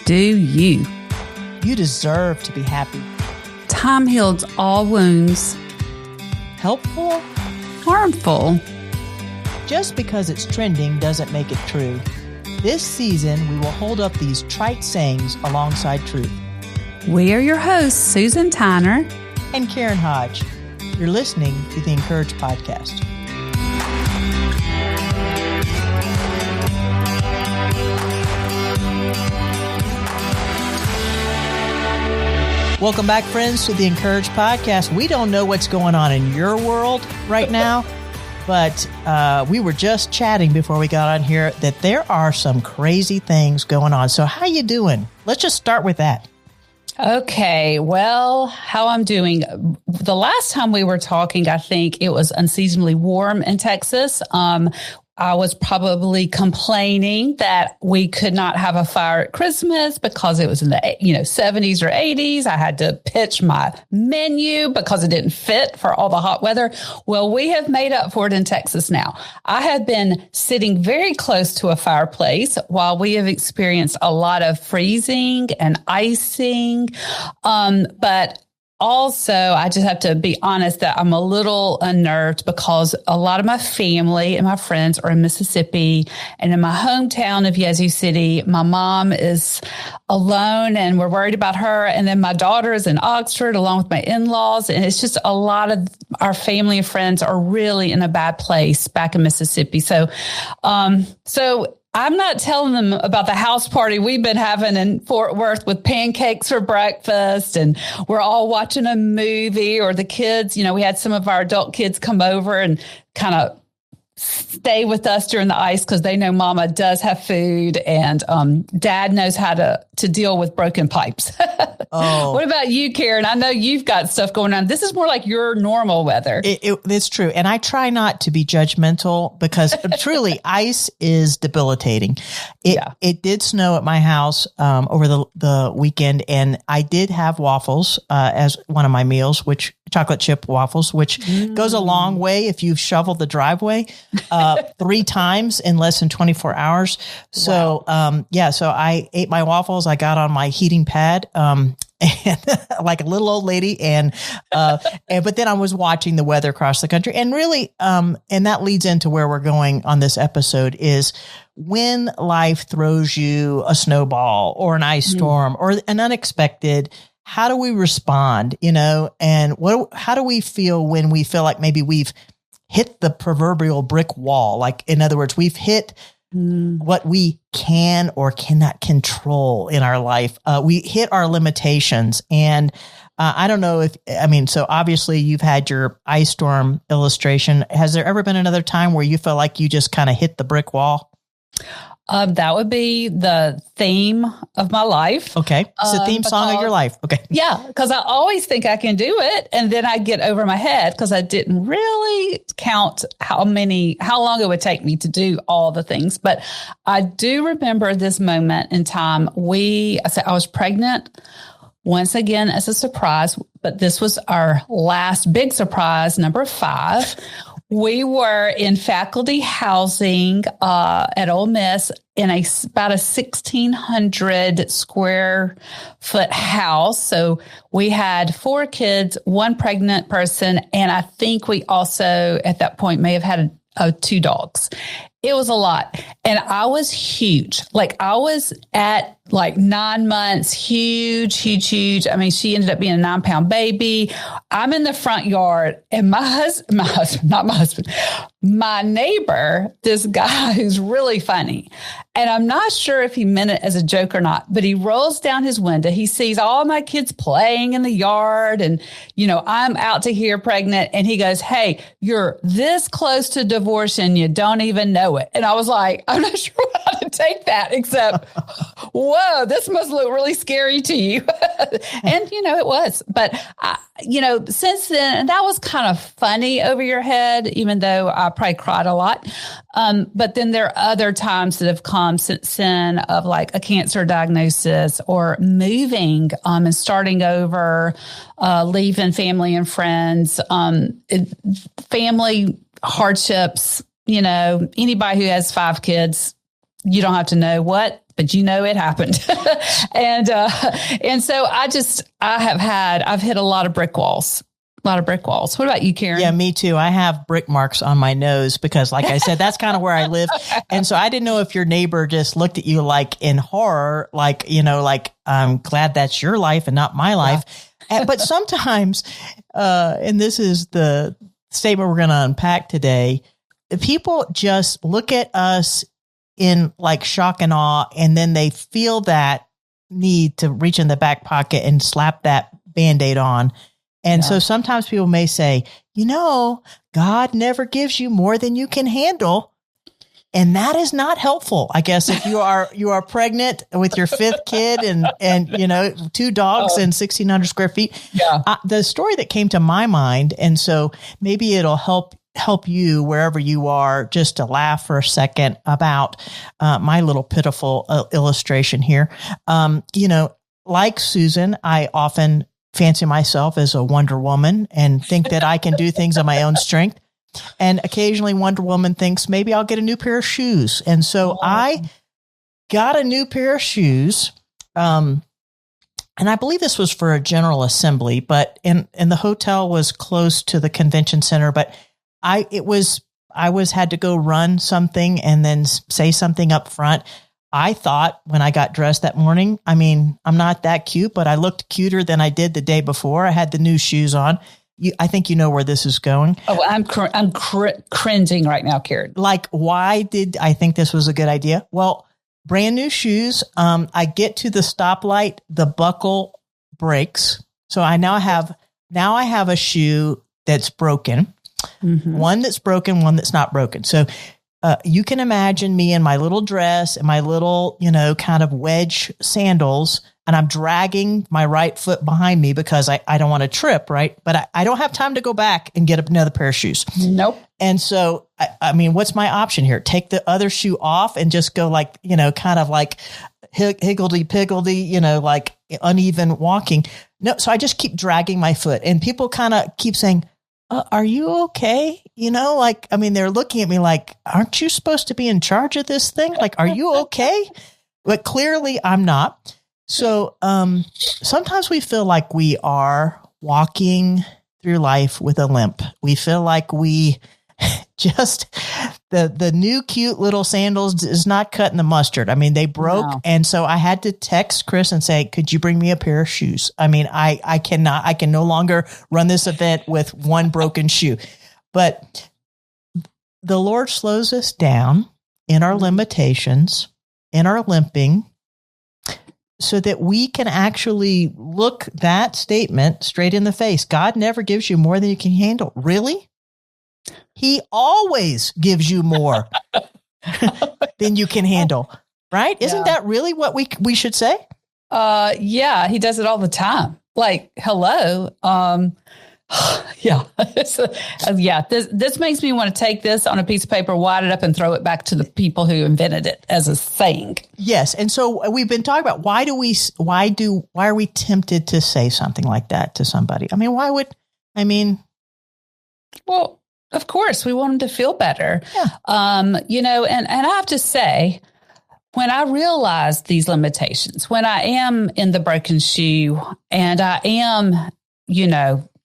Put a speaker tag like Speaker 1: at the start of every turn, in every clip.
Speaker 1: Do you?
Speaker 2: You deserve to be happy.
Speaker 1: Time heals all wounds.
Speaker 2: Helpful?
Speaker 1: Harmful?
Speaker 2: Just because it's trending doesn't make it true. This season, we will hold up these trite sayings alongside truth.
Speaker 1: We are your hosts, Susan Tyner
Speaker 2: and Karen Hodge. You're listening to the Encourage Podcast. Welcome back, friends, to the Encourage Podcast. We don't know what's going on in your world right now, but we were just chatting before we got on here that there are some crazy things going on. So how you doing? Let's just start with that.
Speaker 1: Okay, well, how I'm doing. The last time we were talking, I think it was unseasonably warm in Texas. I was probably complaining that we could not have a fire at Christmas because it was in the 70s or 80s. I had to pitch my menu because it didn't fit for all the hot weather. Well, we have made up for it in Texas now. I have been sitting very close to a fireplace while we have experienced a lot of freezing and icing. But also, I just have to be honest that I'm a little unnerved because a lot of my family and my friends are in Mississippi, and in my hometown of Yazoo City, my mom is alone and we're worried about her. And then my daughter is in Oxford along with my in-laws. And it's just a lot of our family and friends are really in a bad place back in Mississippi. So I'm not telling them about the house party we've been having in Fort Worth with pancakes for breakfast, and we're all watching a movie, or the kids, we had some of our adult kids come over and kind of stay with us during the ice because they know Mama does have food, and Dad knows how to deal with broken pipes. Oh. What about you, Karen? I know you've got stuff going on. This is more like your normal weather.
Speaker 2: It's true. And I try not to be judgmental because truly ice is debilitating. It did snow at my house over the weekend, and I did have waffles as one of my meals, which chocolate chip waffles, which goes a long way if you've shoveled the driveway 3 times in less than 24 hours. So, wow. So I ate my waffles. I got on my heating pad, and like a little old lady. But then I was watching the weather across the country, and really, and that leads into where we're going on this episode is when life throws you a snowball or an ice storm or an unexpected. How do we respond, and how do we feel when we feel like maybe we've hit the proverbial brick wall? Like, in other words, we've hit what we can or cannot control in our life. We hit our limitations. And I don't know so obviously you've had your ice storm illustration. Has there ever been another time where you feel like you just kind of hit the brick wall?
Speaker 1: That would be the theme of my life.
Speaker 2: Okay. It's the theme song of your life. Okay.
Speaker 1: Yeah. Because I always think I can do it. And then I get over my head because I didn't really count how long it would take me to do all the things. But I do remember this moment in time. I was pregnant once again as a surprise, but this was our last big surprise, number 5. We were in faculty housing at Ole Miss in about a 1,600 square foot house. So we had 4 kids, 1 pregnant person, and I think we also at that point may have had 2 dogs. It was a lot. And I was huge. Like, I was at 9 months, huge. I mean, she ended up being a 9-pound baby. I'm in the front yard, and my neighbor, this guy who's really funny. And I'm not sure if he meant it as a joke or not, but he rolls down his window. He sees all my kids playing in the yard, and, I'm out to here pregnant. And he goes, "Hey, you're this close to divorce and you don't even know it." And I was like, I'm not sure how to take that, except, whoa, this must look really scary to you. And, it was. But, since then, and that was kind of funny over your head, even though I probably cried a lot. But then there are other times that have come since then of like a cancer diagnosis or moving and starting over, leaving family and friends, family hardships. Anybody who has 5 kids, you don't have to know what but it happened. and so I've hit a lot of brick walls. What about you, Karen?
Speaker 2: Yeah, me too. I have brick marks on my nose because, like I said, that's kind of where I live. And so I didn't know if your neighbor just looked at you like in horror, like, I'm glad that's your life and not my life. But sometimes, and this is the statement we're going to unpack today, people just look at us in like shock and awe, and then they feel that need to reach in the back pocket and slap that Band-Aid on. And so sometimes people may say, God never gives you more than you can handle. And that is not helpful. I guess if you are pregnant with your fifth kid and 2 dogs and 1,600 square feet. Yeah. The story that came to my mind, and so maybe it'll help you wherever you are, just to laugh for a second about my little pitiful illustration here. Like Susan, I often fancy myself as a Wonder Woman and think that I can do things on my own strength. And occasionally Wonder Woman thinks maybe I'll get a new pair of shoes. And so I got a new pair of shoes. And I believe this was for a general assembly, but and the hotel was close to the convention center, but I had to go run something and then say something up front. I thought when I got dressed that morning, I'm not that cute, but I looked cuter than I did the day before. I had the new shoes on. I think you know where this is going.
Speaker 1: Oh, I'm cringing right now, Karen.
Speaker 2: Like, why did I think this was a good idea? Well, brand new shoes. I get to the stoplight, the buckle breaks. So I now have a shoe that's broken, one that's broken, one that's not broken. So you can imagine me in my little dress and my little, kind of wedge sandals, and I'm dragging my right foot behind me because I don't want to trip, right? But I don't have time to go back and get another pair of shoes.
Speaker 1: Nope.
Speaker 2: And so, what's my option here? Take the other shoe off and just go like, kind of like higgledy-piggledy, like uneven walking. No, so I just keep dragging my foot, and people kind of keep saying, are you okay? They're looking at me like, aren't you supposed to be in charge of this thing? Like, are you okay? But clearly I'm not. So sometimes we feel like we are walking through life with a limp. We feel like we just, the new cute little sandals is not cutting the mustard. They broke. No. And so I had to text Chris and say, could you bring me a pair of shoes? I can no longer run this event with one broken shoe. But the Lord slows us down in our limitations, in our limping, so that we can actually look that statement straight in the face. God never gives you more than you can handle. Really? He always gives you more than you can handle, right? Yeah. Isn't that really what we should say?
Speaker 1: Yeah, he does it all the time. Like, hello. Yeah. This makes me want to take this on a piece of paper, wad it up, and throw it back to the people who invented it as a saying.
Speaker 2: Yes. And so we've been talking about why are we tempted to say something like that to somebody?
Speaker 1: Well, of course, we want them to feel better. Yeah. And I have to say, when I realize these limitations, when I am in the broken shoe and I am,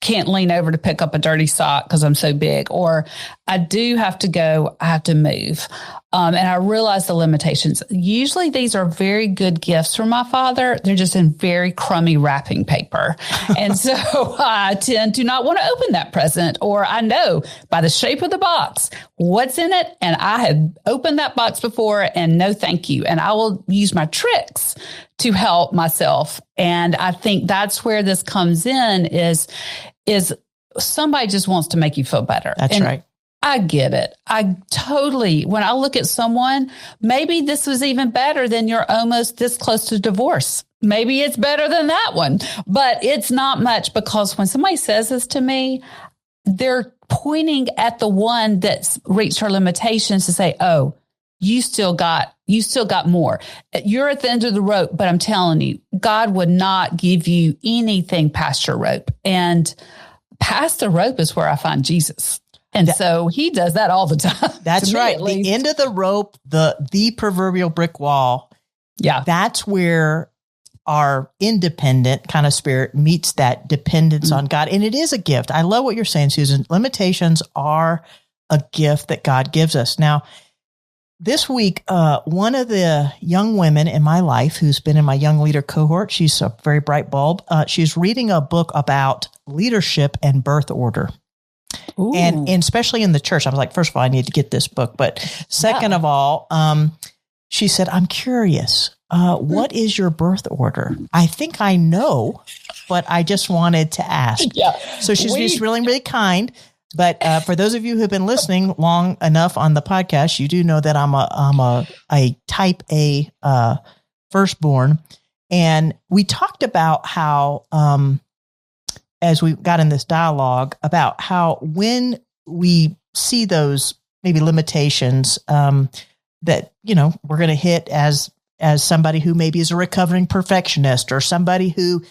Speaker 1: can't lean over to pick up a dirty sock because I'm so big, or I do have to go, I have to move. And I realize the limitations. Usually these are very good gifts from my father. They're just in very crummy wrapping paper. And so I tend to not want to open that present, or I know by the shape of the box what's in it. And I have opened that box before, and no, thank you. And I will use my tricks to help myself. And I think that's where this comes in is somebody just wants to make you feel better.
Speaker 2: That's right.
Speaker 1: I get it. When I look at someone, maybe this was even better than you're almost this close to divorce. Maybe it's better than that one, but it's not much, because when somebody says this to me, they're pointing at the one that's reached her limitations to say, oh, you still got more. You're at the end of the rope, but I'm telling you, God would not give you anything past your rope. And past the rope is where I find Jesus. And so he does that all the time.
Speaker 2: That's right. The end of the rope, the proverbial brick wall
Speaker 1: Yeah.
Speaker 2: That's where our independent kind of spirit meets that dependence on God. And it is a gift. I love what you're saying, Susan. Limitations are a gift that God gives us. Now, this week, one of the young women in my life who's been in my young leader cohort, she's a very bright bulb. She's reading a book about leadership and birth order. And especially in the church, I was like, first of all, I need to get this book. But second of all, she said, I'm curious. What is your birth order? I think I know, but I just wanted to ask. Yeah. So she's just really, really kind. But for those of you who've been listening long enough on the podcast, you do know that I'm a type A firstborn. And we talked about how, as we got in this dialogue, about how when we see those maybe limitations that, we're going to hit as somebody who maybe is a recovering perfectionist, or somebody who,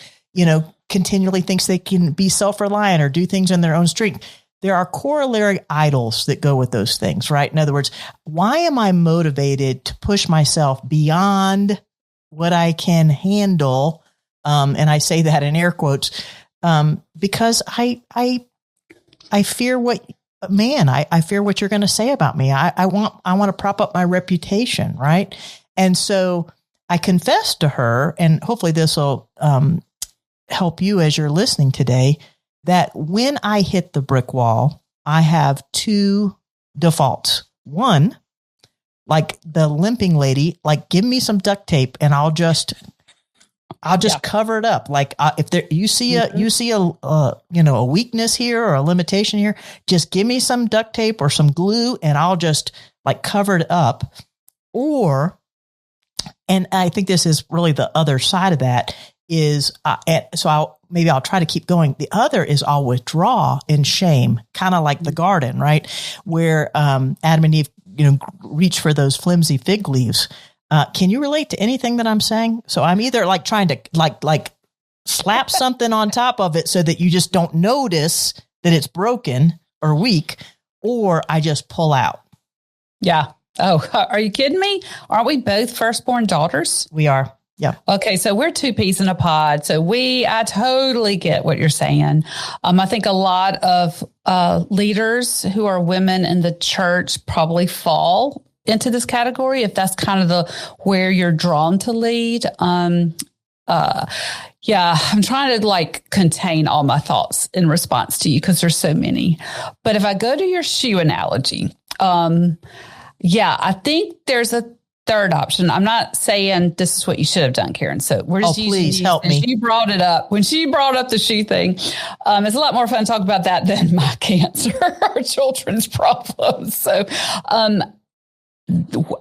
Speaker 2: continually thinks they can be self-reliant or do things in their own strength. There are corollary idols that go with those things, right? In other words, why am I motivated to push myself beyond what I can handle? And I say that in air quotes, because I fear I fear what you're going to say about me. I want to prop up my reputation, right? And so I confessed to her, and hopefully this will help you as you're listening today, that when I hit the brick wall, I have two defaults. One, like the limping lady, like, give me some duct tape and I'll just cover it up. Like if you see a weakness here or a limitation here, just give me some duct tape or some glue and I'll just like cover it up. And I think this is really the other side of that is, I'll try to keep going. The other is I'll withdraw in shame, kind of like the garden, right? Where Adam and Eve, reach for those flimsy fig leaves. Can you relate to anything that I'm saying? So I'm either like trying to like slap something on top of it so that you just don't notice that it's broken or weak, or I just pull out.
Speaker 1: Yeah. Oh, are you kidding me? Aren't we both firstborn daughters?
Speaker 2: We are. Yeah.
Speaker 1: Okay. So we're two peas in a pod. So I totally get what you're saying. I think a lot of leaders who are women in the church probably fall into this category, if that's kind of where you're drawn to lead. I'm trying to contain all my thoughts in response to you because there's so many. But if I go to your shoe analogy, I think there's a third option. I'm not saying this is what you should have done, Karen. So we're just
Speaker 2: please help me.
Speaker 1: She brought it up. When she brought up the shoe thing, it's a lot more fun to talk about that than my cancer or children's problems. So,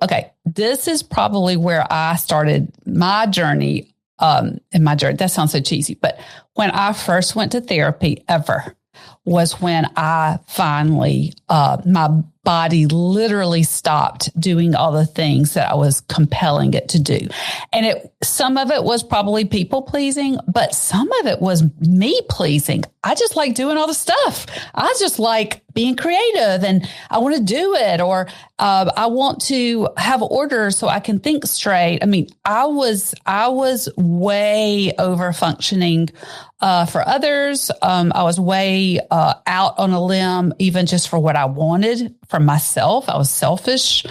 Speaker 1: okay, this is probably where I started my journey. That sounds so cheesy, but when I first went to therapy ever was when I finally, my body literally stopped doing all the things that I was compelling it to do. And some of it was probably people pleasing, but some of it was me pleasing. I just like doing all the stuff. I just like being creative and I want to do it, or I want to have order so I can think straight. I mean, I was way over functioning for others. I was way out on a limb, even just for what I wanted for myself. I was selfish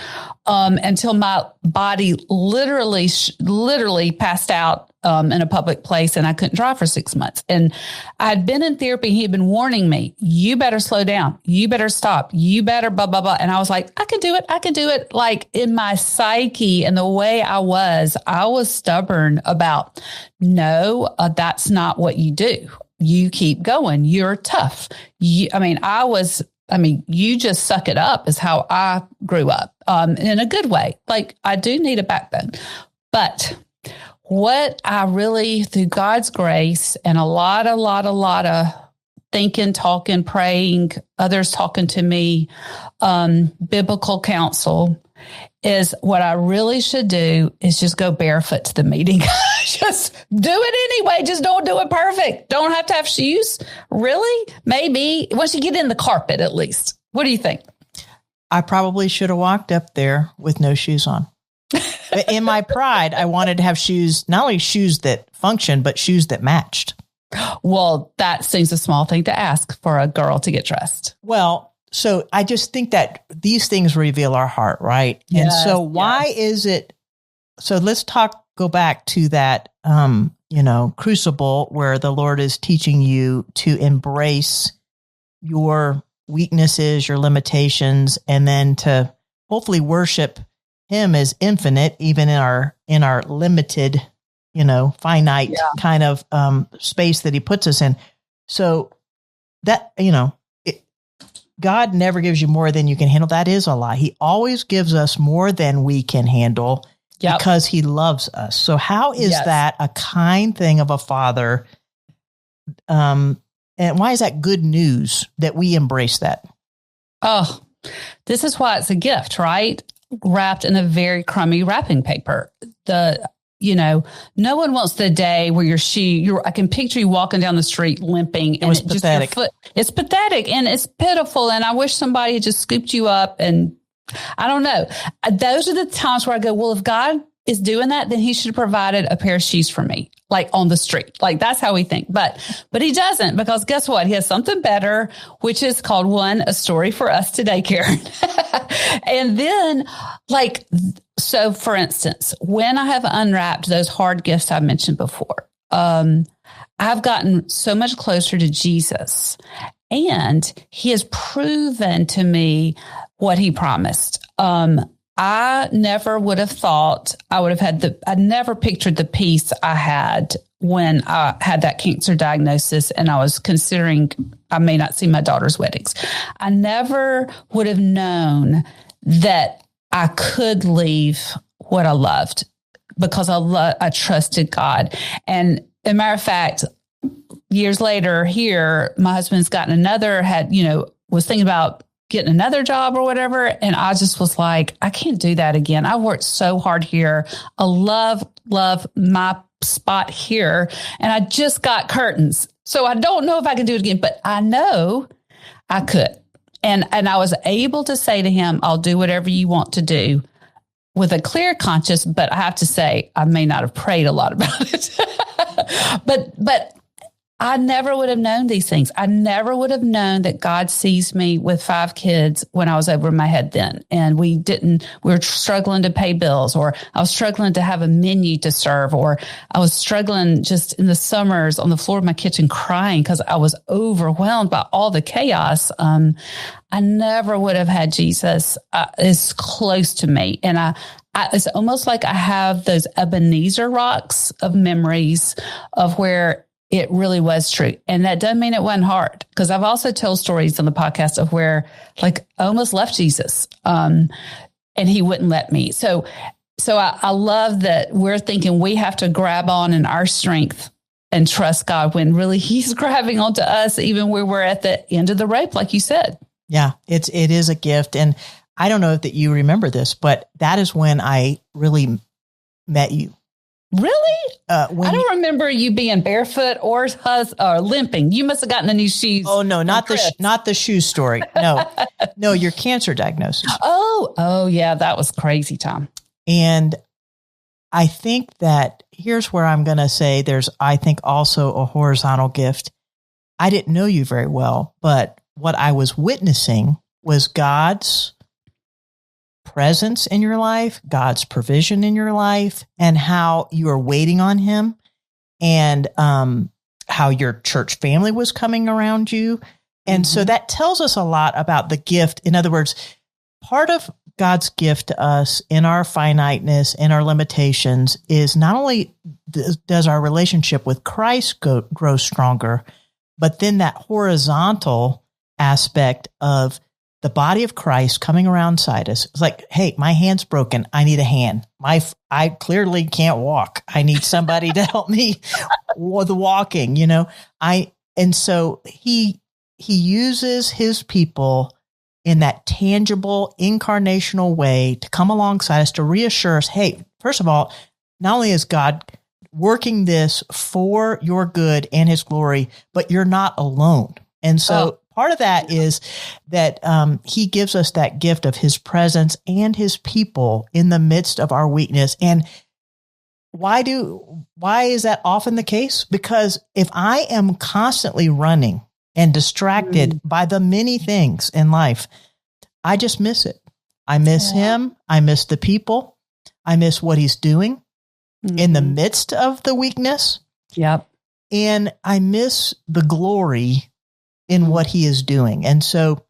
Speaker 1: until my body literally passed out in a public place and I couldn't drive for 6 months. And I'd been in therapy. He had been warning me, you better slow down. You better stop. You better blah, blah, blah. And I was like, I can do it. Like in my psyche and the way I was stubborn about, no, that's not what you do. You keep going. You're tough. You just suck it up is how I grew up in a good way. Like I do need a backbone. But what I really, through God's grace and a lot of thinking, talking, praying, others talking to me, biblical counsel, is what I really should do is just go barefoot to the meeting. Just do it anyway. Just don't do it perfect. Don't have to have shoes. Really? Maybe once you get in the carpet, at least. What do you think?
Speaker 2: I probably should have walked up there with no shoes on. In my pride, I wanted to have shoes, not only shoes that function, but shoes that matched.
Speaker 1: Well, that seems a small thing to ask for a girl to get dressed.
Speaker 2: Well, so I just think that these things reveal our heart, right?
Speaker 1: Yes,
Speaker 2: and so why is it? So let's go back to that, crucible where the Lord is teaching you to embrace your weaknesses, your limitations, and then to hopefully worship Him as infinite, even in our limited, finite kind of space that He puts us in. So that, God never gives you more than you can handle. That is a lie. He always gives us more than we can handle because He loves us. So how is that a kind thing of a father? And why is that good news that we embrace that?
Speaker 1: Oh, this is why it's a gift, right? Wrapped in a very crummy wrapping paper. No one wants the day where I can picture you walking down the street limping.
Speaker 2: And it's pathetic.
Speaker 1: It's pathetic and it's pitiful. And I wish somebody had just scooped you up. And I don't know. Those are the times where I go, well, if God is doing that, then He should have provided a pair of shoes for me, like on the street. Like that's how we think. But He doesn't, because guess what? He has something better, which is called a story for us today, Karen. And then so for instance, when I have unwrapped those hard gifts I mentioned before, I've gotten so much closer to Jesus, and He has proven to me what He promised. I never would have thought I would have had I never pictured the peace I had when I had that cancer diagnosis and I was considering I may not see my daughter's weddings. I never would have known that I could leave what I loved because I trusted God. And as a matter of fact, years later here, my husband's gotten was thinking about getting another job or whatever. And I just was like, I can't do that again. I worked so hard here. I love my spot here. And I just got curtains. So I don't know if I can do it again, but I know I could. And I was able to say to him, I'll do whatever you want to do with a clear conscience. But I have to say, I may not have prayed a lot about it. But I never would have known these things. I never would have known that God sees me with 5 kids when I was over my head then. And we were struggling to pay bills, or I was struggling to have a menu to serve, or I was struggling just in the summers on the floor of my kitchen crying because I was overwhelmed by all the chaos. I never would have had Jesus as close to me. And it's almost like I have those Ebenezer rocks of memories of where it really was true. And that doesn't mean it wasn't hard, because I've also told stories on the podcast of where I almost left Jesus and He wouldn't let me. So I love that we're thinking we have to grab on in our strength and trust God when really He's grabbing onto us, even where we're at the end of the rope, like you said.
Speaker 2: Yeah, it is a gift. And I don't know if that you remember this, but that is when I really met you.
Speaker 1: Really? I don't remember you being barefoot or limping. You must have gotten the new shoes.
Speaker 2: Oh no, not the shoe story. No, your cancer diagnosis.
Speaker 1: Oh yeah, that was crazy, Tom.
Speaker 2: And I think that here's where I'm going to say I think also a horizontal gift. I didn't know you very well, but what I was witnessing was God's presence in your life, God's provision in your life, and how you are waiting on Him, and how your church family was coming around you. And so that tells us a lot about the gift. In other words, part of God's gift to us in our finiteness, in our limitations, is not only does our relationship with Christ grow stronger, but then that horizontal aspect of the body of Christ coming alongside us. It's like, hey, my hand's broken. I need a hand. I clearly can't walk. I need somebody to help me with walking, and so he uses His people in that tangible, incarnational way to come alongside us to reassure us, hey, first of all, not only is God working this for your good and His glory, but you're not alone. And so part of that is that he gives us that gift of his presence and his people in the midst of our weakness. And why is that often the case? Because if I am constantly running and distracted by the many things in life, I just miss it. I miss him. I miss the people. I miss what he's doing in the midst of the weakness.
Speaker 1: Yep.
Speaker 2: And I miss the glory in what he is doing. And so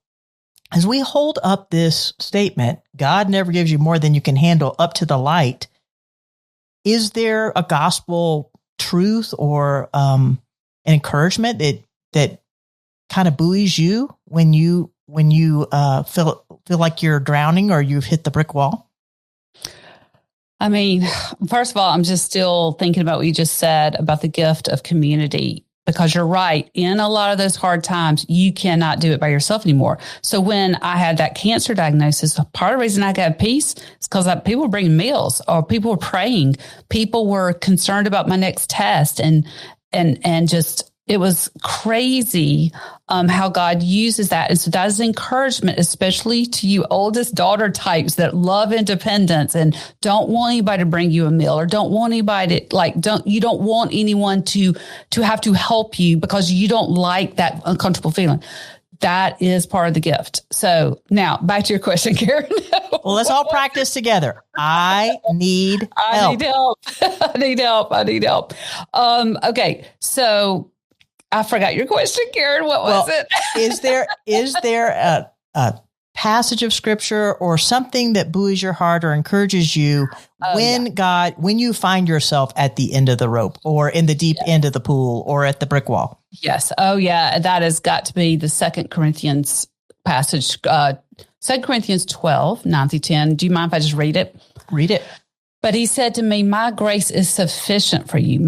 Speaker 2: as we hold up this statement, God never gives you more than you can handle, up to the light, is there a gospel truth or an encouragement that kind of buoys you when you feel like you're drowning or you've hit the brick wall?
Speaker 1: I mean, first of all, I'm just still thinking about what you just said about the gift of community, because you're right. In a lot of those hard times, you cannot do it by yourself anymore. So when I had that cancer diagnosis, part of the reason I got peace is because people were bringing meals, or people were praying. People were concerned about my next test, and just, it was crazy how God uses that. And so that is encouragement, especially to you oldest daughter types that love independence and don't want anybody to bring you a meal, or don't want anybody to, you don't want anyone to have to help you because you don't like that uncomfortable feeling. That is part of the gift. So now back to your question, Karen.
Speaker 2: Well, let's all practice together. I need help. I
Speaker 1: need help. Okay. So I forgot your question, Karen. What was it?
Speaker 2: Is there a passage of scripture or something that buoys your heart or encourages you when you find yourself at the end of the rope, or in the deep end of the pool, or at the brick wall?
Speaker 1: Yes. Oh, yeah. That has got to be the 2 Corinthians passage, 2 Corinthians 12, 9 through 10. Do you mind if I just read it?
Speaker 2: Read it.
Speaker 1: But he said to me, my grace is sufficient for you.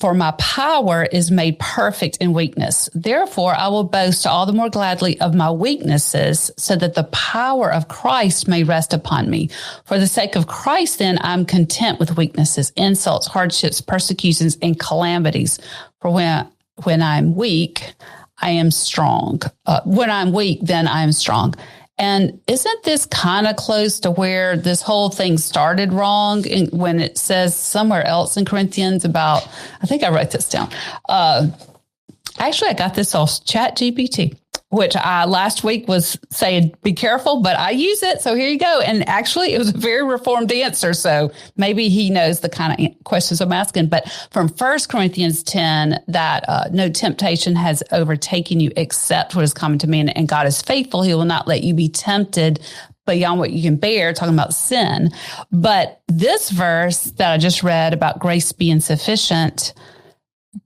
Speaker 1: For my power is made perfect in weakness. Therefore, I will boast all the more gladly of my weaknesses, so that the power of Christ may rest upon me. For the sake of Christ, then, I'm content with weaknesses, insults, hardships, persecutions, and calamities. For when I'm weak, I am strong. When I'm weak, then I am strong. And isn't this kind of close to where this whole thing started wrong, when it says somewhere else in Corinthians about, I think I wrote this down. Actually, I got this off ChatGPT, which I last week was saying, be careful, but I use it. So here you go. And actually, it was a very reformed answer. So maybe he knows the kind of questions I'm asking. But from 1 Corinthians 10, that no temptation has overtaken you except what is common to man. And God is faithful. He will not let you be tempted beyond what you can bear, talking about sin. But this verse that I just read about grace being sufficient,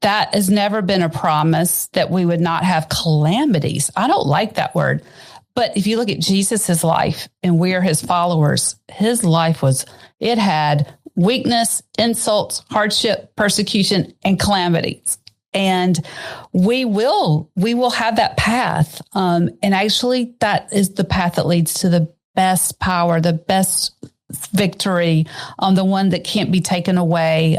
Speaker 1: that has never been a promise that we would not have calamities. I don't like that word. But if you look at Jesus's life, and we're his followers, his life it had weakness, insults, hardship, persecution, and calamities. And we will have that path. And actually, that is the path that leads to the best power, the best victory, the one that can't be taken away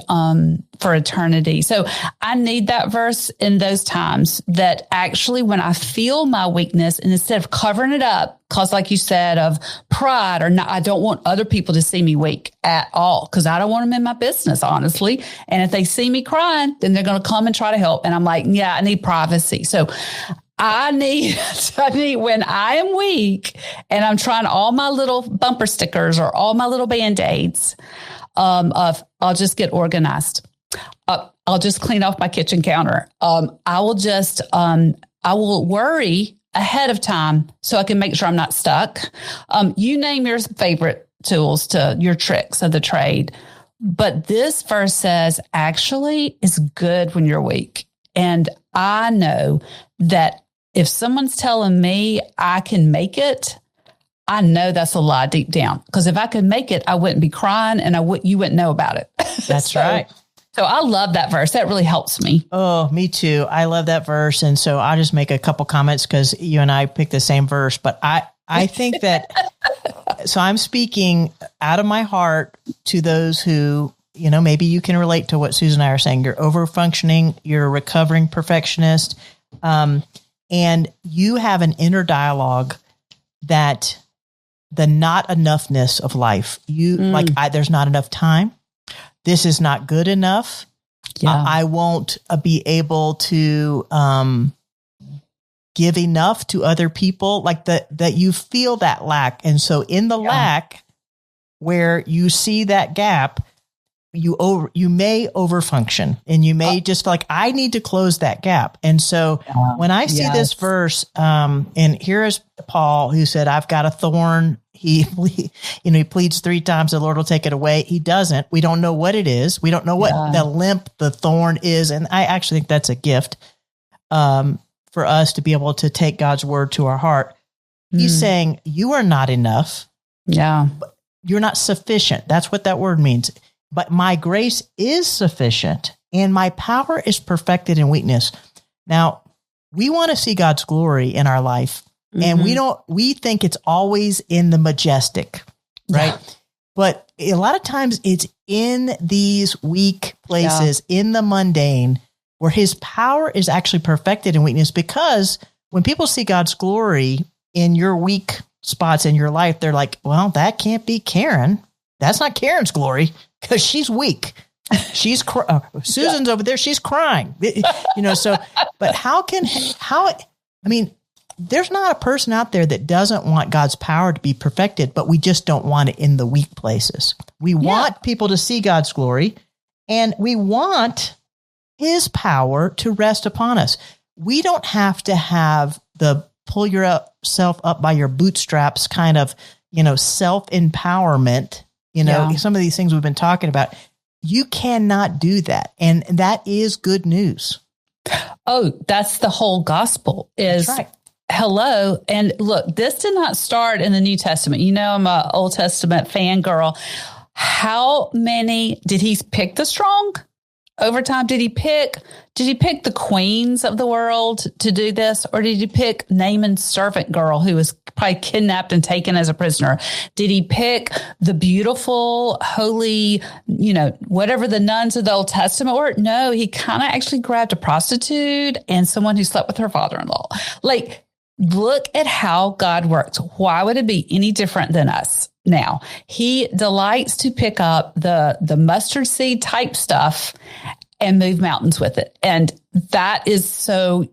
Speaker 1: for eternity. So I need that verse in those times, that actually when I feel my weakness, and instead of covering it up, because like you said, of pride, or not, I don't want other people to see me weak at all, because I don't want them in my business, honestly. And if they see me crying, then they're going to come and try to help. And I'm like, yeah, I need privacy. So I need when I am weak and I'm trying all my little bumper stickers or all my little Band-Aids I'll just get organized. I'll just clean off my kitchen counter. I will worry ahead of time so I can make sure I'm not stuck. You name your favorite tools to your tricks of the trade. But this verse says, actually, it's good when you're weak. And I know that if someone's telling me I can make it, I know that's a lie deep down. Because if I could make it, I wouldn't be crying, and you wouldn't know about it.
Speaker 2: That's right.
Speaker 1: So I love that verse. That really helps me.
Speaker 2: Oh, me too. I love that verse. And so I'll just make a couple comments because you and I picked the same verse. But I think that, so I'm speaking out of my heart to those who, maybe you can relate to what Susan and I are saying. You're over-functioning. You're a recovering perfectionist. and you have an inner dialogue that the not enoughness of life, there's not enough time. This is not good enough. Yeah. I won't be able to give enough to other people, like that you feel that lack. And so in the lack, where you see that gap, you may overfunction, and you may just feel like, I need to close that gap. And so when I see this verse, and here is Paul, who said, I've got a thorn. He pleads 3 times, the Lord will take it away. He doesn't. We don't know what it is. We don't know what the limp, the thorn is. And I actually think that's a gift for us to be able to take God's word to our heart. He's saying, you are not enough.
Speaker 1: Yeah.
Speaker 2: You're not sufficient. That's what that word means. But my grace is sufficient, and my power is perfected in weakness. Now, we want to see God's glory in our life, and we think it's always in the majestic, right? Yeah. But a lot of times it's in these weak places, in the mundane, where his power is actually perfected in weakness. Because when people see God's glory in your weak spots in your life, they're like, well, that can't be Karen. That's not Karen's glory, because she's weak. She's Susan's over there. She's crying, so, but there's not a person out there that doesn't want God's power to be perfected, but we just don't want it in the weak places. We want people to see God's glory, and we want his power to rest upon us. We don't have to have the pull yourself up by your bootstraps kind of, self-empowerment. Some of these things we've been talking about, you cannot do that. And that is good news.
Speaker 1: Oh, that's the whole gospel is hello. And look, this did not start in the New Testament. I'm an Old Testament fangirl. How many did he pick the strong over time? Did he pick the queens of the world to do this? Or did he pick Naaman's servant girl who was probably kidnapped and taken as a prisoner? Did he pick the beautiful, holy, whatever the nuns of the Old Testament were? No, he kind of actually grabbed a prostitute and someone who slept with her father-in-law. Like, look at how God works. Why would it be any different than us? Now, he delights to pick up the mustard seed type stuff and move mountains with it. And that is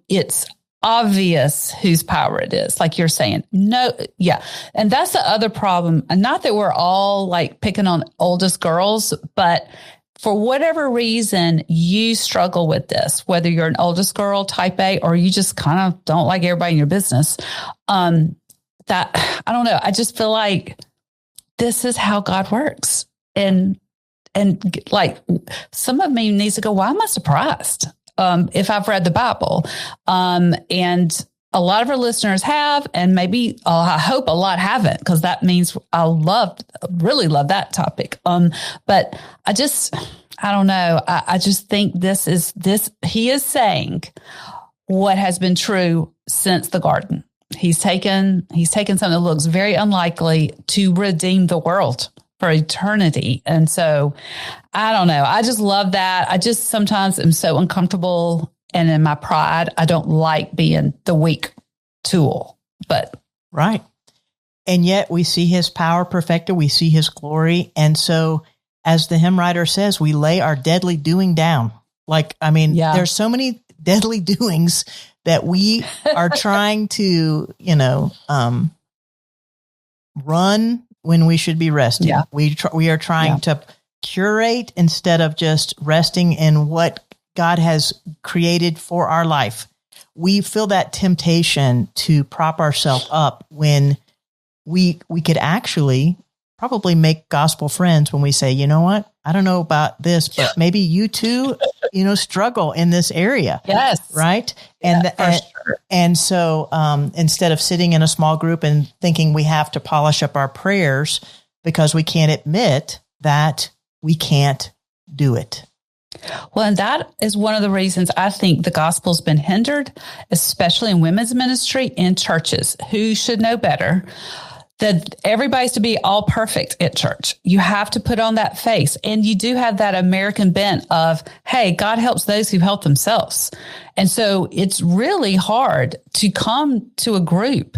Speaker 1: it's obvious whose power it is, like you're saying. No, yeah. And that's the other problem. And not that we're all like picking on oldest girls, but for whatever reason, you struggle with this, whether you're an oldest girl, type A, or you just kind of don't like everybody in your business. I don't know. I just feel like this is how God works. And like some of me needs to go, why am I surprised? If I've read the Bible, and a lot of our listeners have, and maybe I hope a lot haven't, because that means I really love that topic. But I don't know. I just think he is saying what has been true since the garden. He's taken something that looks very unlikely to redeem the world for eternity. And so I don't know. I just love that. I just sometimes am so uncomfortable, and in my pride, I don't like being the weak tool, but.
Speaker 2: Right. And yet we see his power perfected. We see his glory. And so as the hymn writer says, we lay our deadly doing down. There's so many deadly doings that we are trying to, run when we should be resting. Yeah. We are trying to curate instead of just resting in what God has created for our life. We feel that temptation to prop ourselves up when we could actually probably make gospel friends when we say, you know what? I don't know about this, but maybe you too, struggle in this area.
Speaker 1: Yes.
Speaker 2: Right. And so instead of sitting in a small group and thinking we have to polish up our prayers because we can't admit that we can't do it.
Speaker 1: Well, and that is one of the reasons I think the gospel's been hindered, especially in women's ministry in churches. Who should know better that everybody's to be all perfect at church. You have to put on that face. And you do have that American bent of, hey, God helps those who help themselves. And so it's really hard to come to a group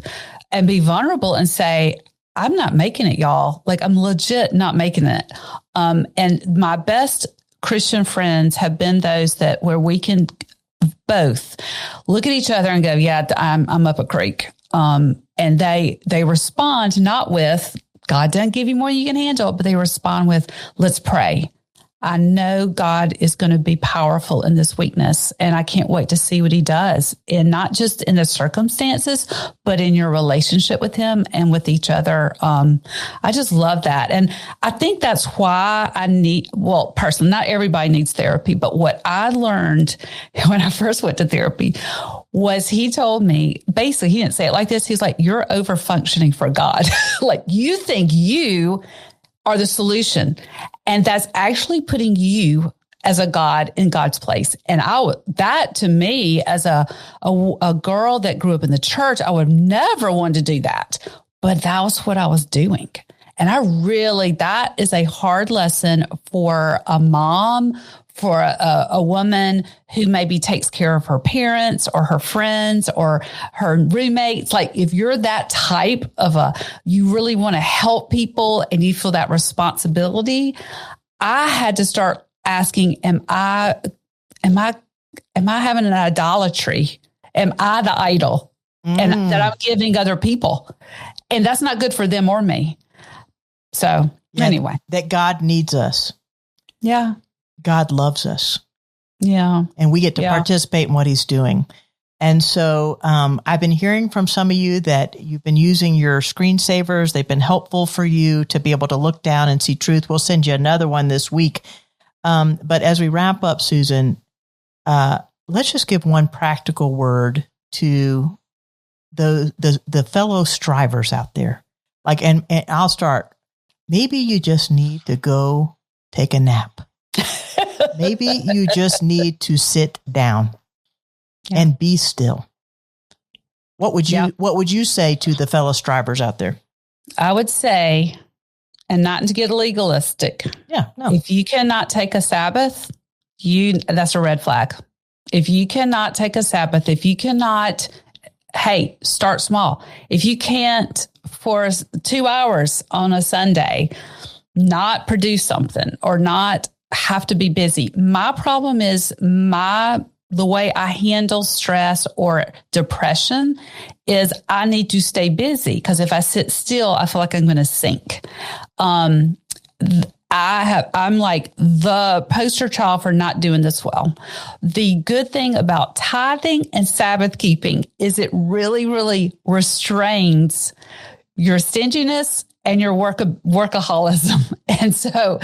Speaker 1: and be vulnerable and say, I'm not making it, y'all. Like, I'm legit not making it. And my best Christian friends have been those that where we can both look at each other and go, yeah, I'm up a creek. And they respond not with, God doesn't give you more than you can handle, but they respond with, let's pray. I know God is going to be powerful in this weakness, and I can't wait to see what he does, and not just in the circumstances, but in your relationship with him and with each other. I just love that. And I think that's why personally, not everybody needs therapy, but what I learned when I first went to therapy was he told me, basically, he didn't say it like this. He's like, you're over functioning for God. Like, you think you are the solution. And that's actually putting you as a God in God's place. And that to me, as a girl that grew up in the church, I would never want to do that. But that was what I was doing. And that is a hard lesson for a mom, for a woman who maybe takes care of her parents or her friends or her roommates. Like, if you're that type of you really want to help people and you feel that responsibility, I had to start asking, am I having an idolatry? Am I the idol? And that I'm giving other people? And that's not good for them or me. So anyway.
Speaker 2: That God needs us.
Speaker 1: Yeah.
Speaker 2: God loves us.
Speaker 1: Yeah.
Speaker 2: And we get to participate in what he's doing. And so I've been hearing from some of you that you've been using your screensavers. They've been helpful for you to be able to look down and see truth. We'll send you another one this week. But as we wrap up, Susan, let's just give one practical word to the fellow strivers out there. Like, and I'll start. Maybe you just need to go take a nap. Maybe you just need to sit down and be still. What would you say to the fellow strivers out there?
Speaker 1: I would say, and not to get legalistic.
Speaker 2: Yeah, no.
Speaker 1: If you cannot take a Sabbath, that's a red flag. If you cannot take a Sabbath, if you cannot, hey, start small. If you can't for 2 hours on a Sunday, not produce something or not have to be busy. My problem is the way I handle stress or depression is I need to stay busy, because if I sit still, I feel like I'm going to sink. I'm like the poster child for not doing this well. The good thing about tithing and Sabbath keeping is it really, really restrains your stinginess and your workaholism. And so,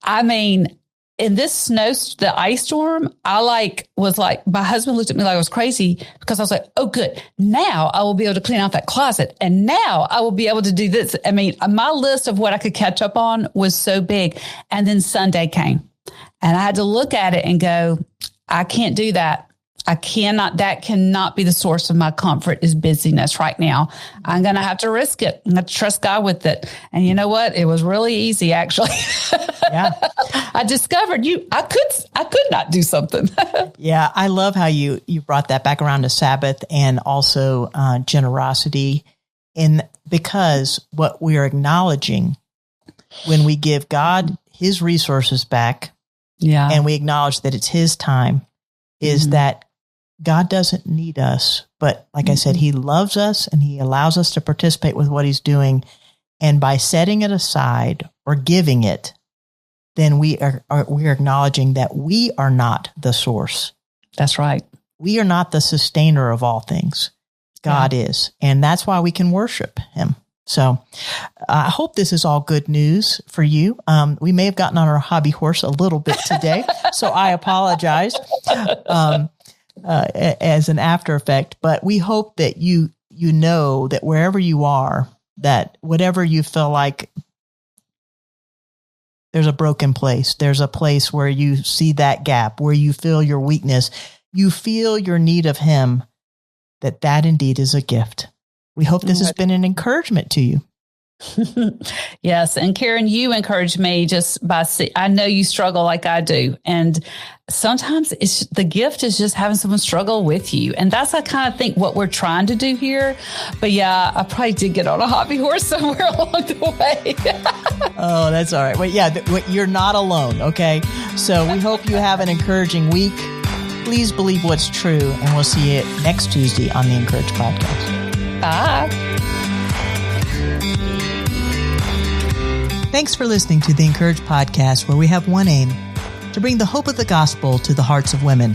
Speaker 1: I mean, in this the ice storm, was like, my husband looked at me like I was crazy, because I was like, oh, good. Now I will be able to clean out that closet. And now I will be able to do this. I mean, my list of what I could catch up on was so big. And then Sunday came and I had to look at it and go, I can't do that. That cannot be the source of my comfort, is busyness right now. I'm going to have to risk it. I'm going to trust God with it. And you know what? It was really easy, actually.
Speaker 2: Yeah.
Speaker 1: I discovered I could not do something.
Speaker 2: Yeah. I love how you brought that back around to Sabbath and also generosity. Because what we are acknowledging when we give God his resources back, and we acknowledge that it's his time, is that God doesn't need us, but like I said, he loves us and he allows us to participate with what he's doing. And by setting it aside or giving it, then we are acknowledging that we are not the source.
Speaker 1: That's right.
Speaker 2: We are not the sustainer of all things. God is. And that's why we can worship him. So I hope this is all good news for you. We may have gotten on our hobby horse a little bit today, so I apologize as an after effect. But we hope that you know that wherever you are, that whatever you feel like there's a broken place, there's a place where you see that gap, where you feel your weakness, you feel your need of him, that indeed is a gift. We hope this has been an encouragement to you.
Speaker 1: Yes. And Karen, you encourage me just by, I know you struggle like I do. And sometimes the gift is just having someone struggle with you. And that's, I kind of think, what we're trying to do here. But yeah, I probably did get on a hobby horse somewhere along the way.
Speaker 2: Oh, that's all right. Well, yeah, you're not alone. Okay. So we hope you have an encouraging week. Please believe what's true. And we'll see you next Tuesday on the Encourage Podcast.
Speaker 1: Bye.
Speaker 2: Thanks for listening to the Encourage Podcast, where we have one aim: to bring the hope of the gospel to the hearts of women.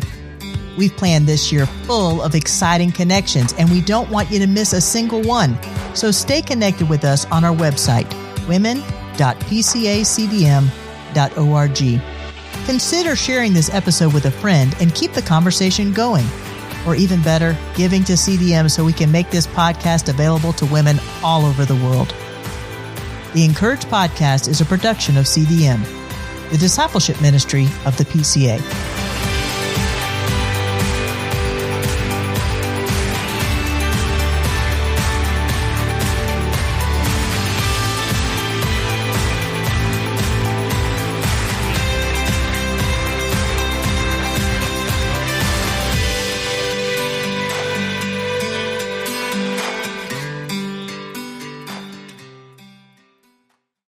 Speaker 2: We've planned this year full of exciting connections, and we don't want you to miss a single one. So stay connected with us on our website, women.pcacdm.org. Consider sharing this episode with a friend and keep the conversation going. Or even better, giving to CDM so we can make this podcast available to women all over the world. The Encourage Podcast is a production of CDM, the discipleship ministry of the PCA.